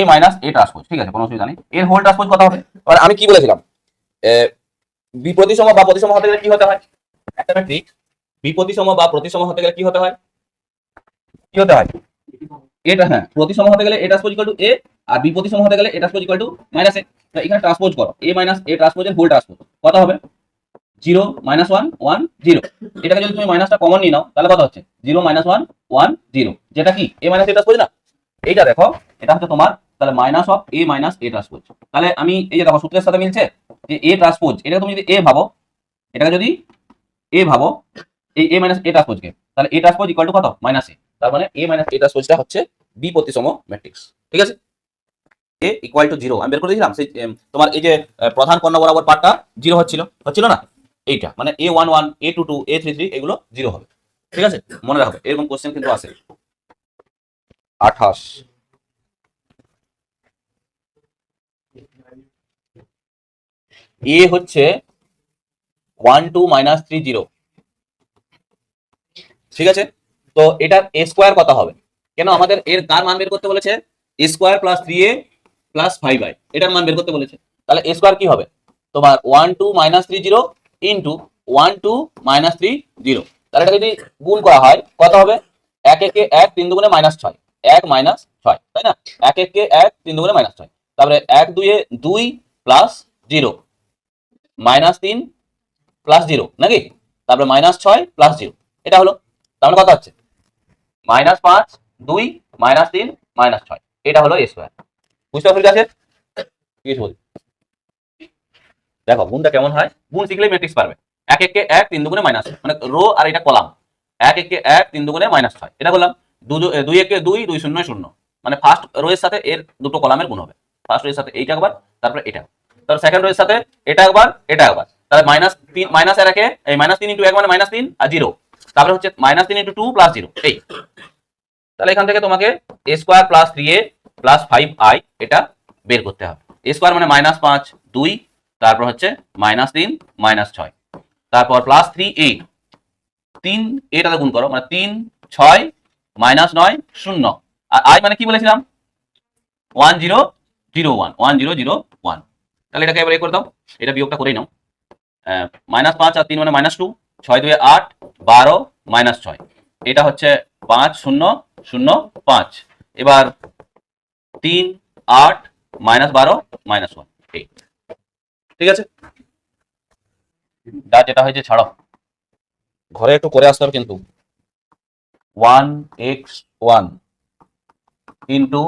এ minus এ transpose, ঠিক আছে, কোনো অসুবিধা নেই। এর হোল ট্রান্সপোজ কত হবে? এবার আমি কি বলেছিলাম, বিপ্রতিসম বা প্রতিসম হতে গেলে কি হতে হয়? একটা ম্যাট্রিক্স বিপ্রতিসম বা প্রতিসম হতে গেলে কি হতে হয়? কি হতে হয়? এটা, হ্যাঁ, প্রতিসম হতে গেলে A transpose equal to A, আর বিপ্রতিসম হতে গেলে A transpose equal to minus A. তো এখানে ট্রান্সপোজ করো, এ মাইনাস এ ট্রান্সপোজের হোল ট্রান্সপোজ কত হবে? 0 -1 1 0। এটাকে যদি তুমি মাইনাসটা কমন নিয়ে নাও তাহলে কত হচ্ছে? 0 -1 1 0, যেটা কি এ মাইনাস এ ট্রান্সপোজ না? এইটা দেখো, এটা হচ্ছে তোমার তাহলে minus of A minus A transpose. তাহলে আমি এই যে দেখো সূত্রের সাথে মিলছে যে এ ট্রান্সপোজ, এটাকে তুমি যদি এ ভাবো, এটাকে যদি এ ভাবো, এই এ মাইনাস এ ট্রান্সপোজকে, তাহলে এ ট্রান্সপোজ ইকুয়াল টু কত? মাইনাস এ। তার মানে এ মাইনাস এ ট্রান্সপোজটা হচ্ছে বি প্রতিসম ম্যাট্রিক্স, ঠিক আছে? এ ইকুয়াল টু 0 আমি বের করে দিয়েছিলাম, সেই তোমার এই যে প্রধান কর্ণ বরাবর পার্টটা 0 হচ্ছিল না, এইটা মানে A11 A22 A33 এগুলো 0 হবে, ঠিক আছে? মনে রাখবে, এরকম কোশ্চেন কিন্তু আসে। 28 এ হচ্ছে 1 2 -3 0, ঠিক আছে? তো এটার এ স্কোয়ার কত হবে? কেন আমাদের এর কার মান বের করতে বলেছে? এ square plus 3a plus 5i, এটার মান বের করতে বলেছে। তাহলে এ স্কোয়ার কি হবে? তোমার 1 2 -3 0 ইন্টু 1 2 -3 0। তাহলে এটা যদি গুণ করা হয় কত হবে? 1 1 1 3 দুগুণে -6, 1 -6, তাই না? 1 1 1 3 দুগুণে -6, তারপরে 1 2 এ 2 প্লাস 0 -3 প্লাস 0 নাকি? তারপরে -6 প্লাস 0, এটা হলো। তাহলে কত হচ্ছে? -5 2 -3 -6, এটা হলো এ স্কোয়ার। বুঝতে অসুবিধা আছে? কিছু বলি, দেখো গুণটা কেমন হয়, গুণ শিখলেই ম্যাট্রিক্স পারবে। 1 1 1 3 দুগুণে মাইনাস, মানে রো আর এটা কলাম। 1 1 1 3 দুগুণে -6, এটা করলাম। 2 1 2 2 0 0, মানে ফার্স্ট রো এর সাথে এর দুটো কলামের গুণ হবে। ফার্স্ট রো এর সাথে এইটা একবার, তারপরে এটা, তারপর সেকেন্ড রো এর সাথে এটা একবার এটা একবার, তাহলে -3 মাইনাস এর একে এই -3 ইনটু 1 মানে -3 আর 0, তারপরে হচ্ছে -3 ইনটু 2 প্লাস 0, এই। তাহলে এখান থেকে তোমাকে এ square plus 3a plus 5i এটা বের করতে হবে। এ স্কোয়ার মানে -5 2, তারপর হচ্ছে -3 -6, তারপর প্লাস 3a, 3 এটাতে গুণ করো, মানে 3 6 -9 0, আর i মানে কি বলেছিলাম? 1 0 0 1 1 0 0 1। তাহলে এটাকে এবার করে দাও, এটা বিয়োগটা করেই নাও। -5 আর 3 মানে -2, 6 2 8 12 -6, এটা হচ্ছে 5 0 0 5। এবার 3 8 -12 -1, ঠিক আছে? যা যেটা হয়েছে ছাড়ো, ঘরে একটু করে আসতে হবে কিন্তু। 1x1 into